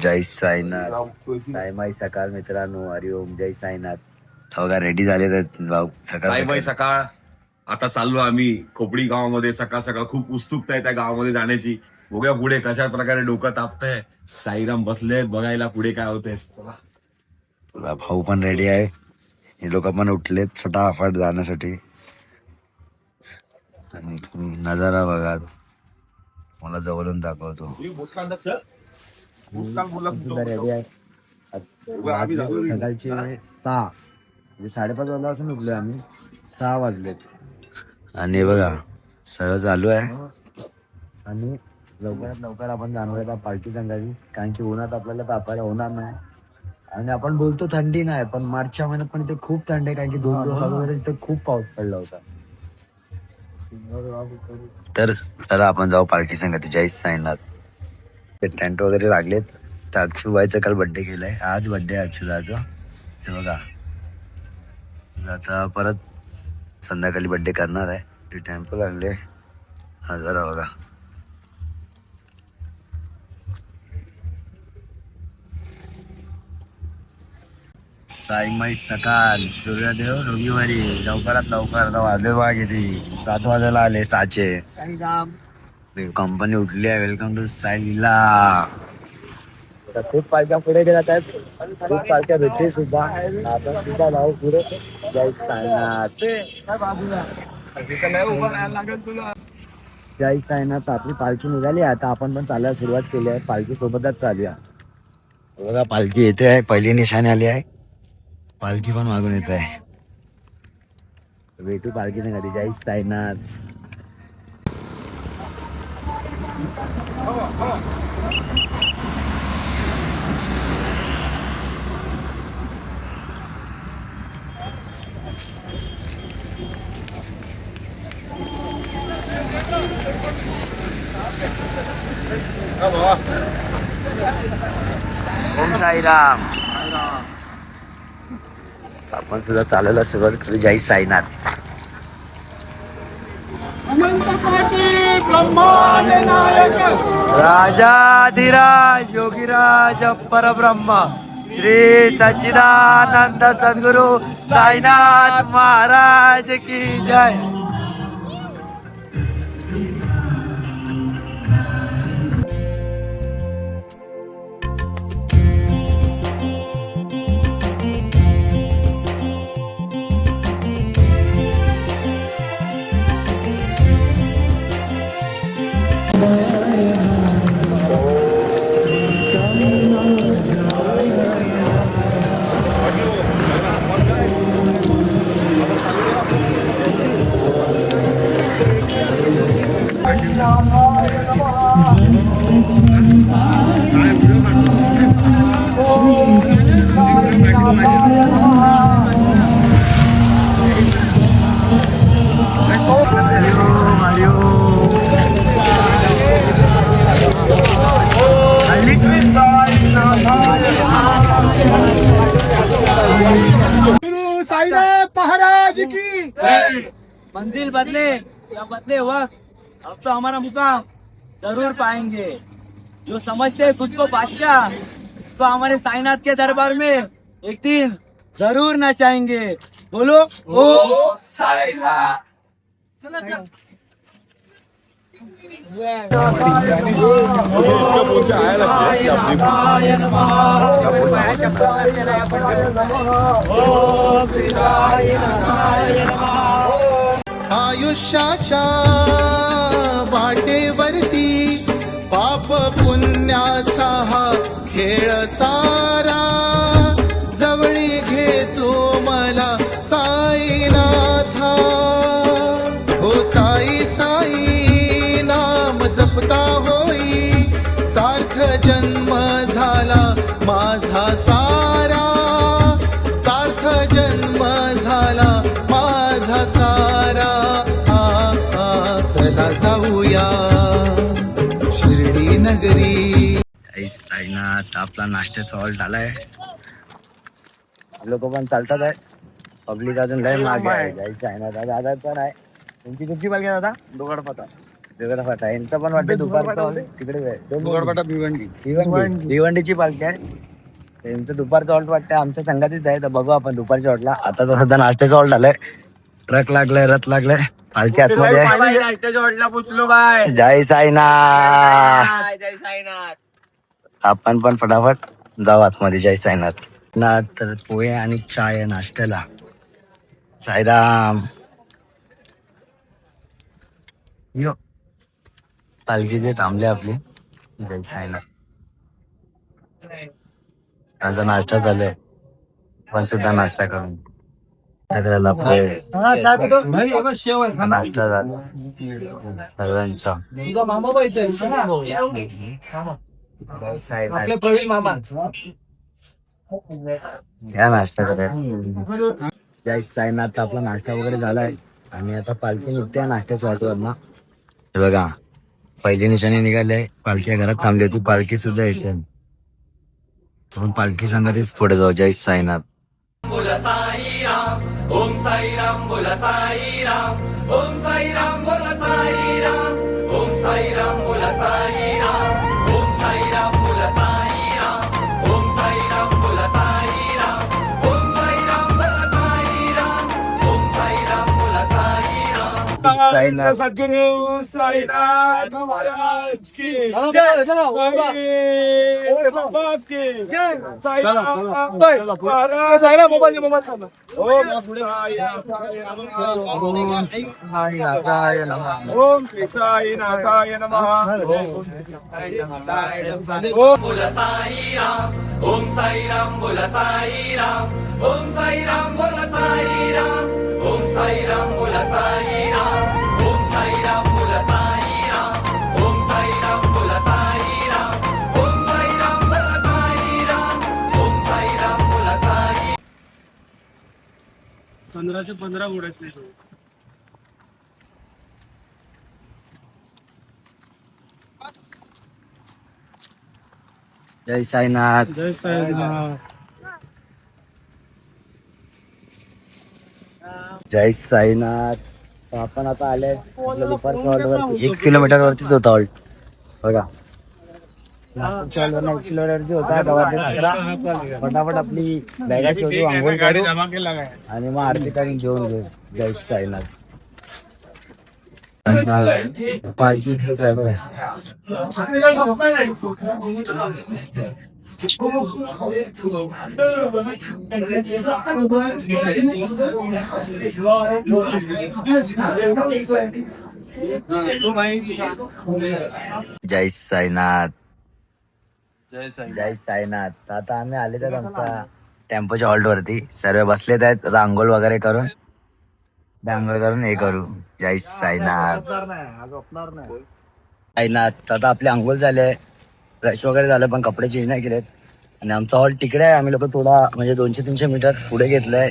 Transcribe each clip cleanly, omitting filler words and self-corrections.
जय साईनाथ. साईमाई सकाळ मित्रांनो, हरिओम. जय साईनाथ. बघा रेडी झाले भाऊ सकाळ साईबाई सकाळ. आता चाललो आम्ही खोपडी गावामध्ये. सकाळ सकाळ खूप उत्सुकता आहे त्या गावामध्ये जाण्याची. बघूया पुढे कशा प्रकारे डोकं तापतंय. साईराम बसलेत बघायला पुढे काय होतंय. भाऊ पण रेडी आहे. हे लोक पण उठलेत फटाफट जाण्यासाठी. आणि तुम्ही नजारा बघा, मला जवळून दाखवतो. रेडी आहे. सकाळचे 6 म्हणजे 5:30 वाजल्यापासून उठलोय आम्ही. 6 वाजलेत आणि बघा सगळं चालू आहे. आणि लवकरात लवकर आपण जाणार आहे पालखी संघाची, कारण की उन्हात आपल्याला तापायला होणार नाही. आणि आपण बोलतो थंडी नाही, पण मार्चच्या महिन्यात पण इथे खूप थंडी आहे, कारण की 2 दिवस अगोदर इथे खूप पाऊस पडला होता. तर चला आपण जाऊ पालखी संघाची. जय साईनाथ. ते टेंट वगैरे लागलेत. तर अक्षुबाईचा काल बड्डे केलाय, आज बड्डे आहे अक्षुदाचा. हे बघा आता परत संध्याकाळी बड्डे करणार आहे. ते टेम्पो लागले. हा जरा बघा साईमाई सकाळ. सूर्यदेव रविवारी लवकरात लवकर वाजले बघा किती. 7 वाजायला आले. 6 कंपनी उठली आहे. वेलकम टू साईला. खूप पालख्या पुढे गेल्या आहेत. खूप पालख्या भेटते सुद्धा. आपण सुद्धा भाऊ पुढे. जय साईनाथ. जय साईनाथ. आपली पालखी निघाली. आता आपण पण चालायला सुरुवात केली आहे. पालखी सोबतच चालूया. बघा पालखी येते आहे. पहिली निशाणी आली आहे. पालखी पण मागून येत आहे. भेटू पालखी संघाती. जय साईनाथ. ओम साईराम. आपण सुद्धा चालायला सुरुवात करू. जय साईनाथ. राजाधिराज योगीराज परब्रह्म श्री सच्चिदानंद सद्गुरु साईनाथ महाराज की जय. महाराज की मंजिल बदले या बदले वक्त, अब तो हमारा मुकाम जरूर पाएंगे. जो समझते हैं खुद को बादशाह, इसको हमारे साईनाथ के दरबार में एक दिन जरूर नचाएंगे. बोलो ओ साईनाथ. आयुष्याच्या वाटेवरती पाप पुण्याचा हा खेळ सारा. जवळी घेतो मला साईनाथा. हो साई साई नाम जपता होई, सार्थ जन्म झाला माझा सारा. सार्थ जन्म झाला माझा सारा. चला जाऊया शिर्डी नगरी. साईनाथ. आपला नाश्त्याचा हॉल्ट आलाय. लोक पण चालतात आहे. पब्लिक अजून लय मागे आहे. जय साईनाथ. दादा पण आहे. तुमची पालखी दादा. दोघड पता वेगळा फाटा यांचा पण वाटतं दुपारचा तिकडे भिवंडीची पालखी आहे त्यांचं दुपारचं हॉल्ट वाटतं आमच्या संघातच आहे तर बघू आपण दुपारच्या हॉल्टला. आता तर सध्या नाश्त्याचा हॉल्ट आलाय ट्रक लागलाय रथ लागलाय पालखी आतमध्ये आहे. जय साईनाथ. जय साईनाथ. आपण पण फटाफट जाऊ आतमध्ये. जय साईनाथ. ना तर पोहे आणि चाय आहे नाश्त्याला. साईराम. यो पालखी ते थांबले आपली. जय साईनाथ. माझा नाश्ता चालू आहे पण सुद्धा नाश्ता करून सगळ्याला नाश्ता झाला सर्वांचा. या नाश्ता करायला. जय साईनाथ. आपला नाश्ता वगैरे झालाय आणि आता पालखी निघते नाश्त्याच्या हॉटेलवर ना. हे बघा पहिली निशाणी निघाली. पालखी घरात थांबली होती. पालखी सुद्धा येते. आपण पालखी संघातच पुढे जाऊ. जय साईनाथ. बोला साई राम. ओम साई राम. बोला साई राम. ओम साई राम. बोला साई राम. ओम साई राम. बोला साई राम. ओम साई राम. बोला साई राम. ओम साई राम. बोला साई राम. ओम साई राम. बोला साई राम. ओम साई राम. बोला साई राम. साईनाथ. सद्गुरु साईनाथ महाराज की जय. बाप की साईनाथ मोबाईल ओम साईनाथाय नमः. ओम साईनाथाय नमः. बोला साई राम. ओम साई राम. बोला साई राम. ओम साई राम. बोला साई राम. ओम साई राम. बोला साई राम. ओम साई राम. बोला साई राम. ओम साई राम. बोला साई राम. ओम साई राम. बोला साई राम. ओम साई राम. बोला साई. 15 उडायचे. जय साईनाथ. जय साईनाथ. जय साईनाथ. आपण आता आले दुपारच्या हॉल्ट वरती. 1 किलोमीटर वरतीच होता हॉल्ट बघा. 1 किलोमीटर वरती होता. गावात फटाफट आपली बॅगा शोधू आंघोळ काढू आणि मग आरती करून जेवण घेऊ. जय साईनाथ. पालखी जय साईनाथ. जय साईनाथ. आता आम्ही आले तर आमच्या टेम्पोच्या हॉल्ट वरती सर्व बसलेत आहेत. आता आंघोळ वगैरे करून हे करू. जय साईनाथ. साईनाथ. आता आपली आंघोळ झाले फ्रेश वगैरे झालं पण कपडे चेंज नाही केलेत आणि आमचा हॉल्ट तिकडे आहे. आम्ही लोक थोडा म्हणजे 200-300 मीटर पुढे घेतलंय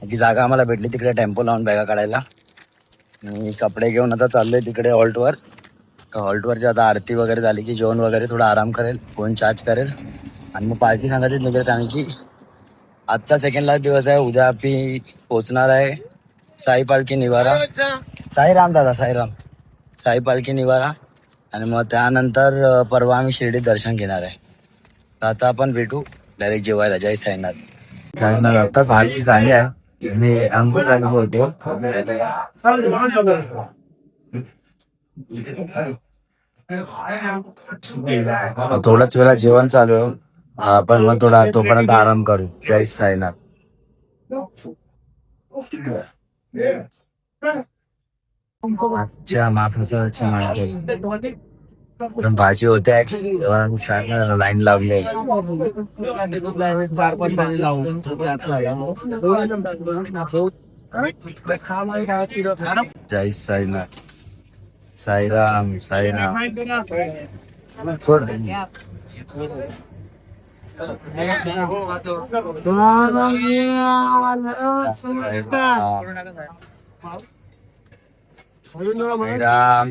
की जागा आम्हाला भेटली तिकडे टेम्पो लावून बॅगा काढायला. आणि कपडे घेऊन आता चाललोय तिकडे हॉल्टवर. हॉल्टवरची आता आरती वगैरे झाली की जेवण वगैरे थोडा आराम करेल फोन चार्ज करेल आणि मग पालखी सांगायची निघेल. कारण की आजचा सेकंड लास्ट दिवस आहे. उद्या आम्ही पोहोचणार आहे साई पालखी निवारा. साईराम दादा. साईराम. साई पालखी निवारा आणि मग त्यानंतर परवा आम्ही शिर्डीत दर्शन घेणार आहे. तर आता आपण भेटू डायरेक्ट जेवायला. जय साईनाथ. साईनाथ. आताच आरती झाली आहे आणि आंघोळ झाली बोलतो. थोड्याच वेळा जेवण चालू आहे. आपण मग थोडा तोपर्यंत आराम करू. जय साईनाथ. अच्छा महाप्रसादाची माहिती पण भाजी होते लाईन लावली. जय साईनाथ. साईराम. साईराम.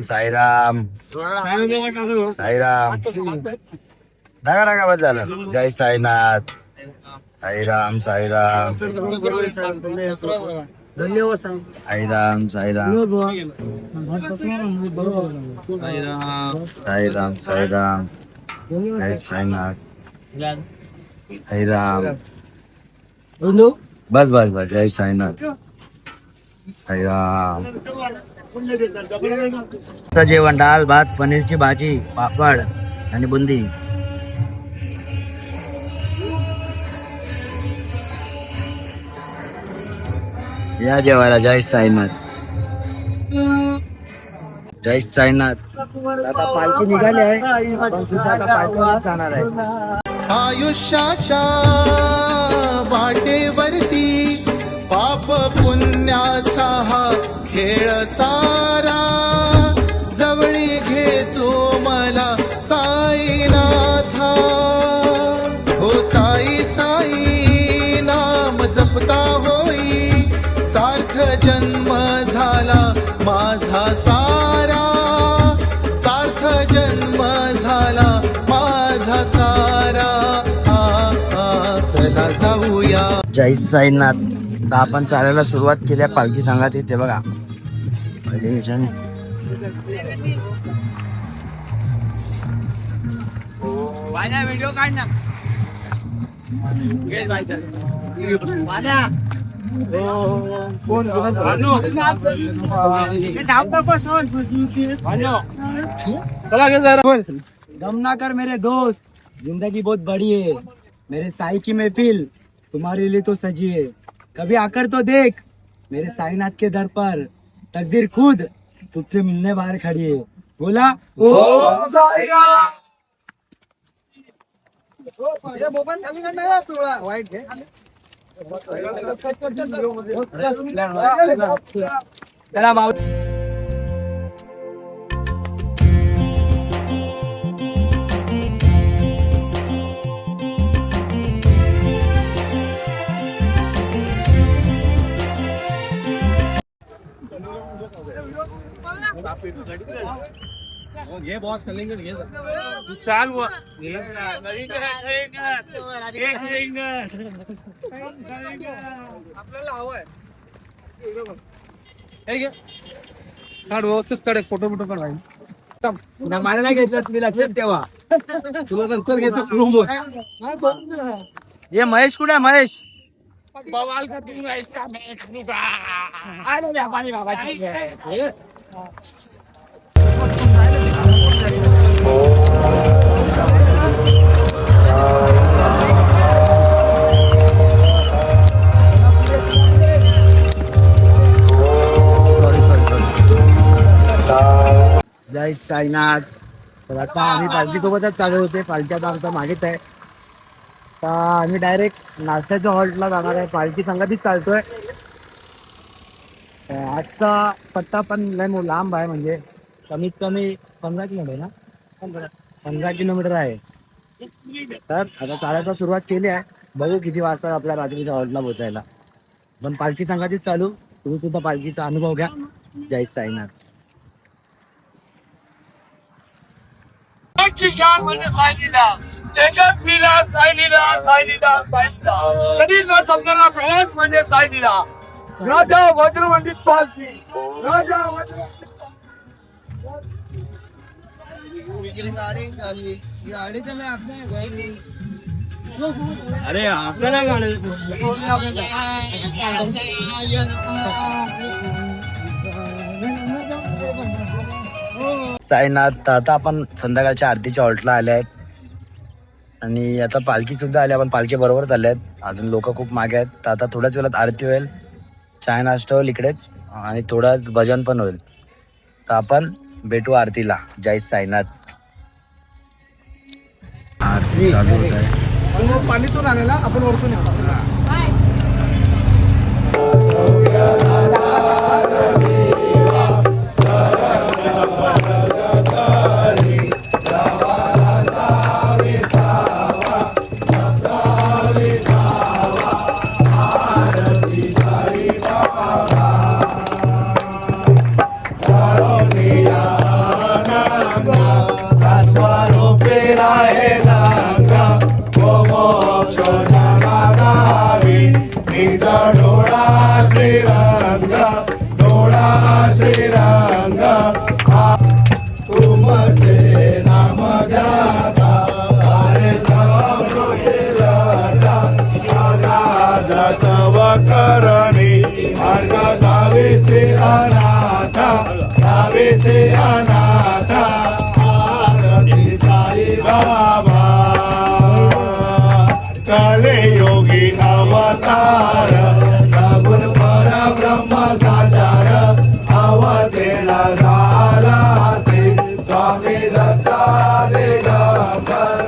साईराम. साईराम. साईराम. नका बस झालं. जय साईनाथ. साईराम. साईराम. साईराम साईराम साईराम साईराम जय साईनाथ साईराम बस बस बस जय साईनाथ साईराम. जेवण डाळ भात पनीरची भाजी पापड आणि बुंदी. या जेवायला. जय साईनाथ जय साईनाथ. आता पालखी निघाली आहे पण सुद्धा आता पालखीवर जाणार आहे. आयुष्याच्या वाटेवरती पाप पुण्याचा हा खेळ सारा जवळी घेतो मला साईनाथा. हो साई साई नाम जपता होई सार्थ जन्म झाला माझा सारा. सार्थ जन्म झाला माझा सारा. चला जाऊया. जय साईनाथ. तर आपण चालायला सुरुवात केली पालखी सांगत येते बघा पहिले दिवसाने. व्हिडिओ काढ ना. गम ना कर मेरे दोस्त, जिंदगी बहुत बड़ी है. मेरे साई की महफिल तुम्हारे लिए तो सजी है. कभी आकर तो देख मेरे साईनाथ के दर पर तकदीर खुद तुझसे मिलने बाहर खड़ी है. बोला ओम साईराम. चला भाऊ. घे बॉस कलिंगड घे चाल आपल्याला हवंय हे घे काढ व्यवस्थित काढ फोटो फोटो काढ भाई. मला नाही घेतलं तुम्ही लक्षात ठेवा. तुला नंतर घ्यायचं रूम ये महेश कुठे आहे महेश. बवाल कर दूंगा इसका मैं खाऊंगा. अरे व्यापारी बाबा जय साईनाथ. तर आता आम्ही पालखी सोबतच चालू होते. पालखी आता आमचा मागेच आहे. आता आम्ही डायरेक्ट नाश्त्याच्या हॉल्टला जाणार आहे. पालखी संगतीच चालतोय. आजचा पत्ता पण लय लांब आहे, म्हणजे कमीत कमी 15 किलोमीटर ना. 15 किलोमीटर आहे. तर आता चालायला सुरुवात केली आहे. बघू किती वाजता आपल्या रात्रीच्या हॉल्टला पोहोचायला. पण पालखी संगतीच चालू. तुम्ही सुद्धा पालखीचा अनुभव घ्या. जय साईनाथ. म्हणजे सायलीला त्याच्यात पिला सायलीला सायलीला पाहिला कधी न समजणार प्रवास म्हणजे सायलीला. राजा वज्रवंदित पालखी राजा अरे आपल्याला गाडी साईनाथ. आता आपण संध्याकाळच्या आरतीच्या हॉल्टला आले आहेत आणि आता पालखी सुद्धा आली. आपण पालखी बरोबर चालले आहेत. अजून लोक खूप मागे आहेत. तर आता थोड्याच वेळात आरती होईल. चाय नाश्ता होईल इकडेच आणि थोडाच भजन पण होईल. तर आपण भेटू आरतीला. जय साईनाथ. आरती चालू होत आहे. पाणीतून आलेला आपण वरतून येऊ. डोळा श्रीराम अनाथा गावे से अनाथा आरती साई बाबा कलयोगी अवतार सगुण पर ब्रह्म साचार अवतेला झाला से स्वामी दत्ता दिगंबर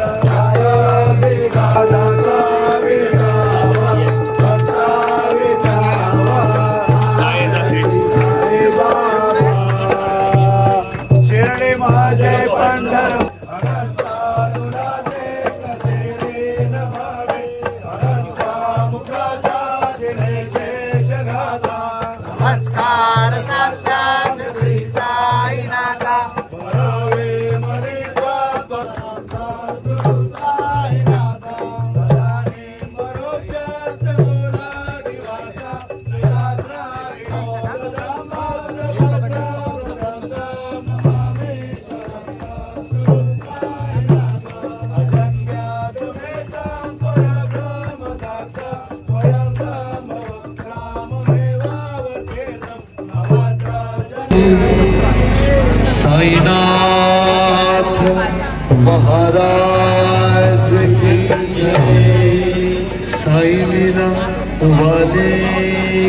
शिरडी माझे पंढर नमस्कार साक्षात श्री साईनाथा साईनाथ महाराज की जय साई लीला वाले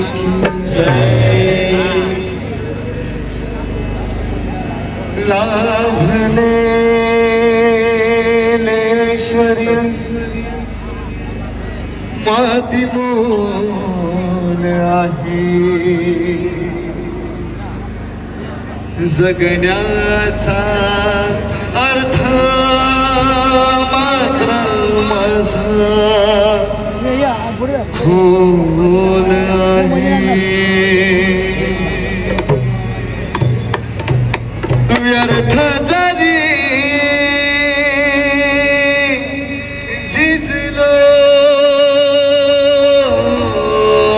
की जय लाभले लेश्वर्य माती मोल आहे जगण्याचा अर्थ मात्र माझा खोल आहे व्यर्थ जरी झिजलो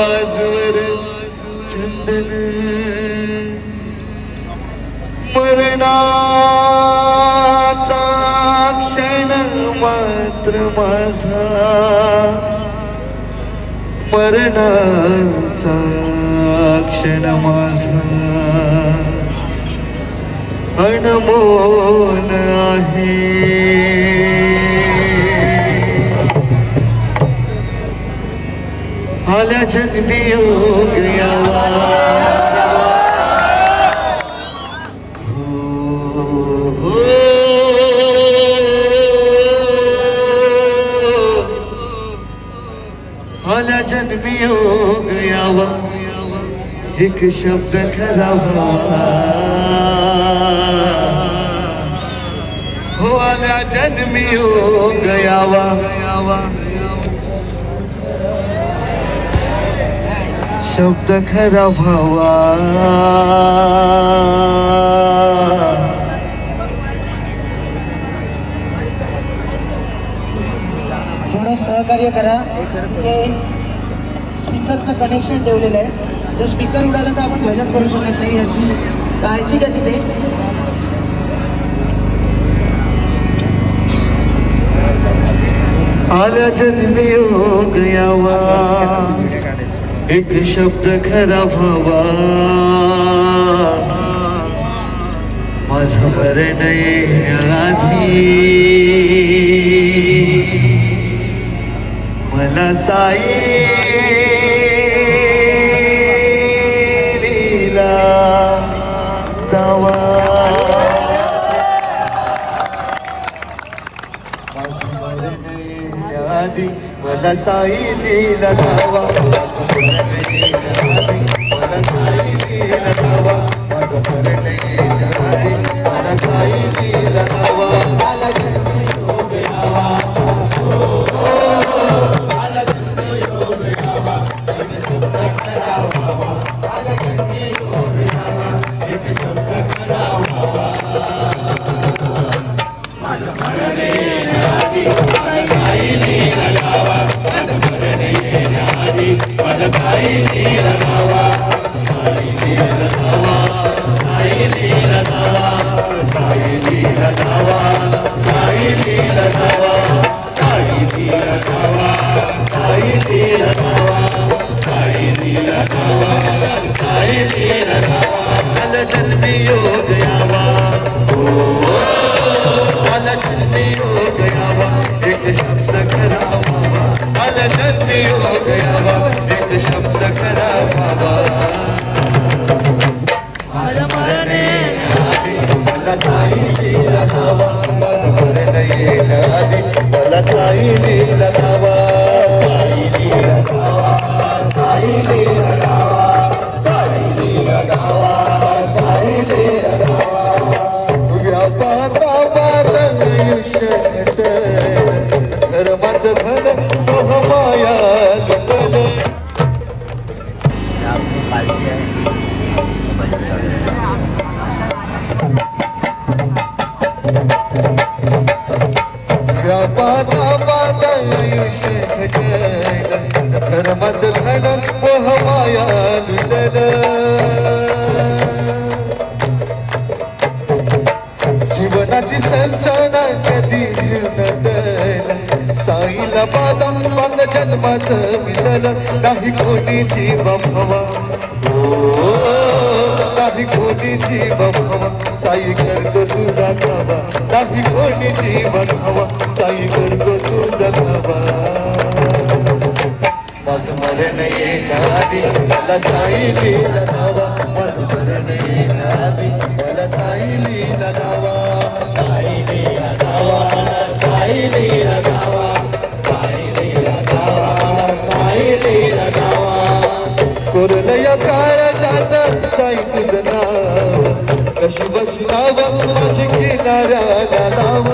आजवर चंदन मरणाचा क्षण मात्र माझा मरणाचा क्षण माझा अनमोल आहे आल्या जन्मी योग यावा आल्या जन्मी योग यावा एक शब्द खरा व्हावा हो आल्या जन्मी योग यावा शब्द खरा व्हावा थोडं सहकार्य करा ते स्पीकरचं कनेक्शन ठेवलेलं आहे जर स्पीकर उडाला तर आपण भजन करू शकत नाही याची काळजी घ्या तिथे आल्या जन्मी योग यावा एक शब्द खरा व्हावा माझं मरण येण्याआधी मला साई लीला दावा माझं मरण येण्याआधी मला साई लीला दावा माझं मरण येण्याआधी मला साई लीला दावा माझं मरण येण्याआधी मला साई लीला दावा साई लीला लीला धावा व्यापाता पात आयुष्य धर्माचं धन मोहमाया लुटल आपली पालखी आहे भजन चालू आहे. व्यापाता पात आयुष्य घटल धर्माचं धन मोहमाया लुटल जीवनाची संसारा कधी नटल साईला बादा बांध जन्माचं मिळल नाही कोणी जीव भवा ओ नाही कोणी जीव भवा साई करतो तुझा धावा नाही कोणी जीव धावा साई करतो तुझा धावा माझं मरण येणारी मला साई लीला धावा माझं मरण येणारी मला साई लीला धावा कोरलया काळ जात साई तुझं नाव कशी बशी नाव माझी किनाऱ्याला नाव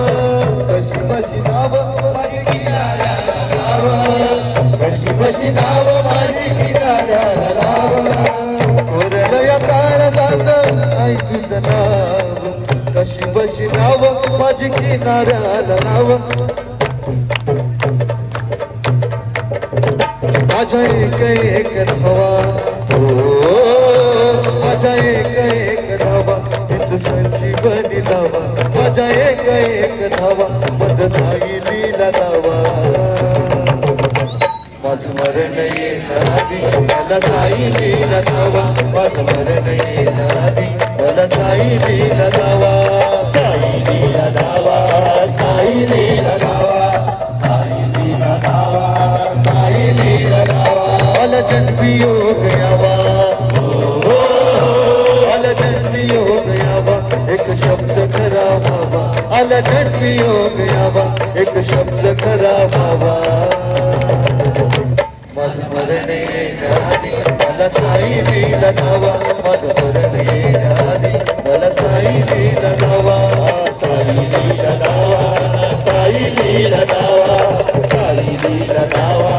कशी बशी नाव माझी किनाऱ्याला नाव कशी बशी नाव माझी किनाऱ्याला नाव कोरलया काळ जात साई तुझं नाव कशी बशी नाव माझी किनाऱ्याला नाव माझा एक धावा हो माझा एक धावा हेच संजीवनी लावा माझा एक धावा माझं साई लीला लावा माझं मरण येणारी मला साई लीला लावा माझं मरण येणारी मला साई लीला लावा साई लीला लावा साई लीला लावा साई लीला लावा साई लीला लावा अल जन्मी योग यावा अल जन्मी योग यावा एक शब्द खरा व्हावा अल जन्मी योग यावा एक शब्द खरा व्हावा माझं मरण येणारी मला साई लीला लावा माझं मरण येणारी मला साई लीला लावा साई लीला लावा साई लीला लावा साई लीला लावा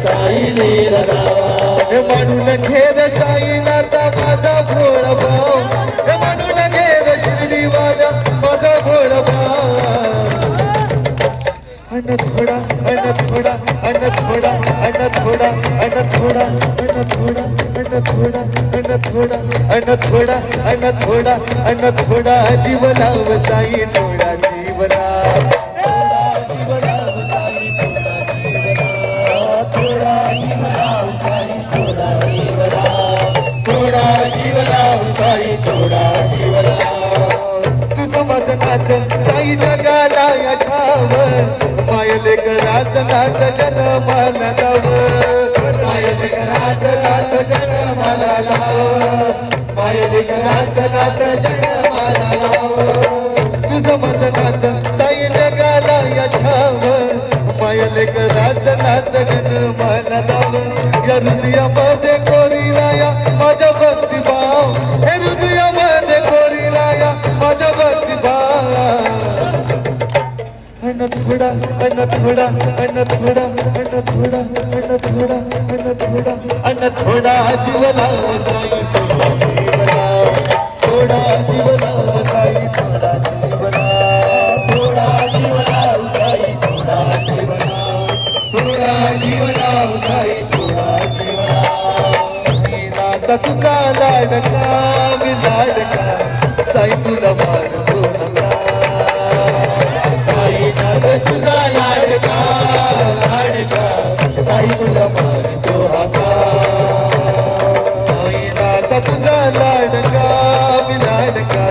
साई लीला लावा हे म्हणून घेर साई नाता माझा भोळा भाव हे म्हणून घेर शिर्डी वाला माझा भोळा भाव अन थोडा अन थोडा अन थोडा अन थोडा अन थोडा अन थोडा अन थोडा अन थोडा अन थोडा अन थोडा अन थोडा जीव लाव साई थोडा जीव लाव थोडा जीव लाव साई थोडा जीव लाव थोडा जीव लाव साई थोडा जीव लाव थोडा जीव लाव साई थोडा जीव लाव तुझं माझं नातं साई जगाला या ठाव मायले कराचं नात जन्माला लाव मायले कराचं नात जन्माला लाव मायले कराचं नात जन्माला लाव तुझं माझं नात साई जगाला या ठाव मायले कराचं नात जन्माला लाव या हृदयामध्ये कोरीला या माझ्या भक्तिभाव हे हृदयामध्ये कोरीला या माझ्या भक्तिभाव अन थोडा अन थोडा अन थोडा अन थोडा अन थोडा अन थोडा अन थोडा जीव लाव साई थोडा जीव लाव थोडा जीव लाव साई थोडा जीव लाव थोडा जीव लाव साई थोडा जीव लाव थोडा जीव लाव साई थोडा जीव लाव साई नाता तुझा लाडका मी लाडका साई तुला मारतो नका साई नाता तुझा लाडका लाडका साई तुला मारतो हाका साई नाता तुझा लाडका मी लाडका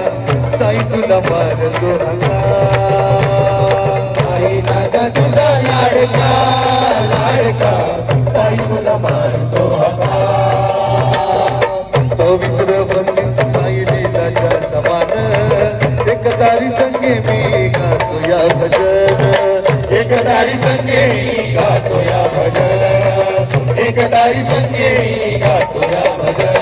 साई तुला मारतो हाका साई नाता तुझा लाडका लाडका साई तुला मारतो हाका पवित्र भक्ती साई लीलाच्या समान एक तारी संगे मी गातो या भजन गातो या भजन एकतारी संगेळी गातो या भजन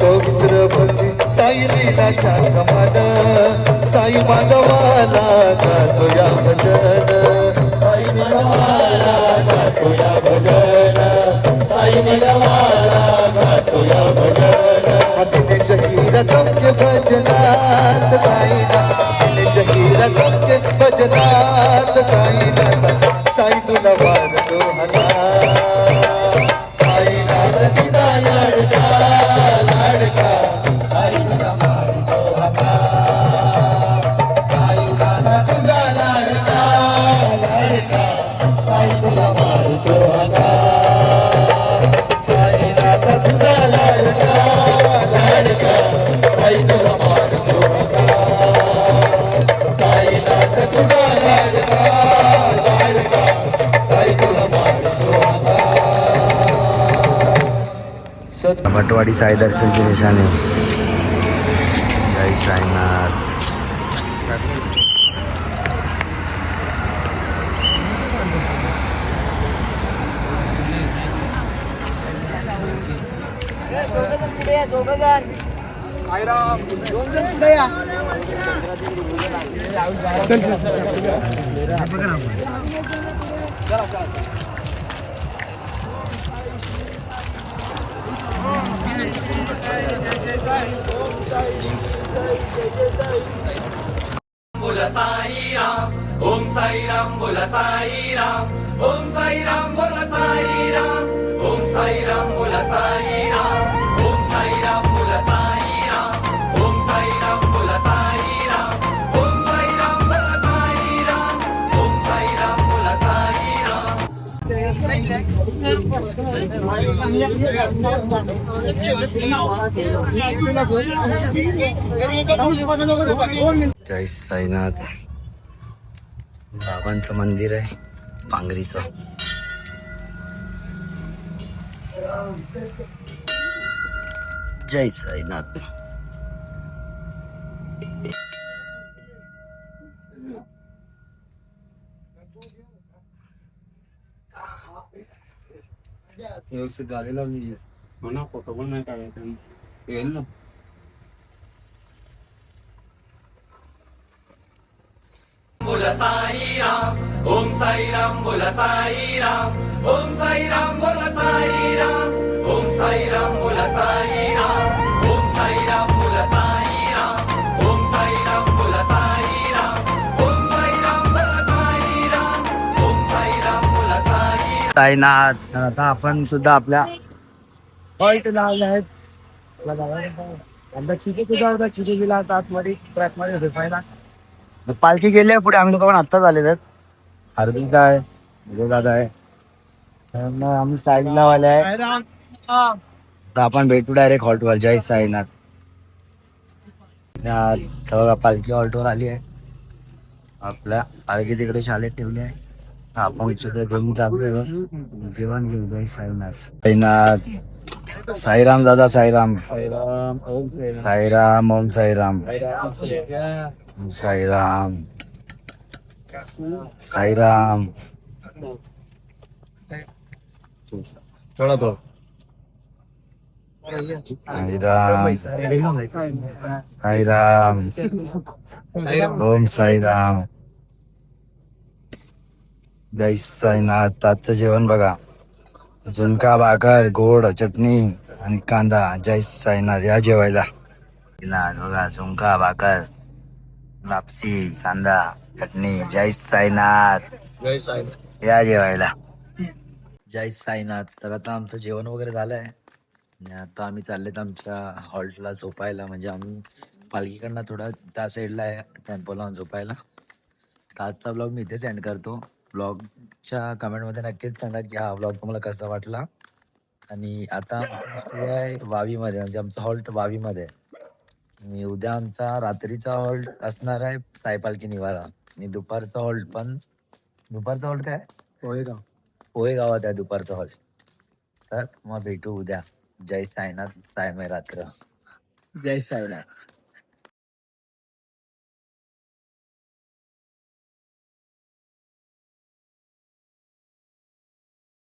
पवित्र भक्ती साई लीलाच्या समान साई माझा वाला गातो या भजन साई माझा वाला गातो या भजन साई माझा वाला गातो या भजन हातीने शहीर चमके भजनात साईनाथ हातीने शहीर चमके भजनात साईनाथ साई तुला वारतो हाता साईनाथ तुझा लाडका लाडका साई तुला मारतो हाता साईनाथ तुझा लाडका लाडका साई तुला मारतो हाता साईनाथ तुझा लाडका लाडका साई तुला मारतो हाता साईनाथ तुझा लाडका लाडका साई तुला मारतो हाता भटवाडी साई दर्शनची निशाणी. जय साईनाथ. बोला साई राम ओम साई राम बोला साई राम ओम साई राम बोला साई राम ओम साई राम बोला साई राम ओम साई राम बोला साई राम ओम साई राम बोला साई राम ओम साई राम बोला साई राम ओम साई राम बोला साई राम जय साईनाथ. बाबांचं मंदिर आहे पांगरीचं. जय साईनाथ. व्यवस्थित झालेला मी म्हणा फोटो पण नाही काढायचा येईल ना. बोला साई राम ओम साई राम बोला साई राम ओम साई राम बोला साई राम ओम साई राम बोला साई राम ओम साई राम बोला साई राम ओम साई राम बोला साई राम ओम साई राम बोला साई राम ओम साई राम बोला साई राम. साईनाथ. तर आता आपण सुद्धा आपल्या हॉल्ट लावले आहेत. चिखलीला आतमध्ये ट्रॅकमध्ये झोपायला पालखी गेली आहे पुढे. आम्ही लोक पण आत्ताच आले आहेत. हार्दिक आहे, दादा आहे, आम्ही साईडला वाले आहे. तर आपण भेटू डायरेक्ट हॉल्टवर. जय साईनाथ. बघा पालखी हॉल्टवर आली आहे. आपल्या पालखी तिकडे शाळेत ठेवली आहे. आपण सुद्धा घेऊन चालू जेवण घेऊ. जय साईनाथ. साईनाथ. साईराम दादा. साईराम. साईराम. साईराम. ओम साईराम. साईराम. साईराम. चला तो साईराम. साईराम. ओम साईराम. जय साईनाथ. आजचं जेवण बघा. झुणका भाकर, गोड चटणी आणि कांदा. जय साईनाथ. या जेवायला बघा. झुणका भाकर, लापसी, कांदा, चटणी. जय साईनाथ. जय साईनाथ. या जेवायला. जय साईनाथ. तर आता आमचं जेवण वगैरे झालंय आणि आता आम्ही चाललेत आमच्या हॉल्टला झोपायला. म्हणजे आम्ही पालखीकडनं थोडा त्या साईडला आहे टेम्पोला झोपायला. तर आजचा ब्लॉग मी इथेच एंड करतो. ब्लॉगच्या कमेंटमध्ये नक्कीच सांगा की हा ब्लॉग तुम्हाला कसा वाटला. आणि आता आमचं स्टे आहे वावीमध्ये. म्हणजे आमचा हॉल्ट वावीमध्ये आहे. आणि उद्या आमचा रात्रीचा हॉल्ट असणार आहे साईपालखी निवारा. आणि दुपारचा हॉल्ट पण. दुपारचा हॉल्ट काय पोहे गावात आहे दुपारचा हॉल्ट. तर मग भेटू उद्या. जय साईनाथ. सायमय रात्र. जय साईनाथ.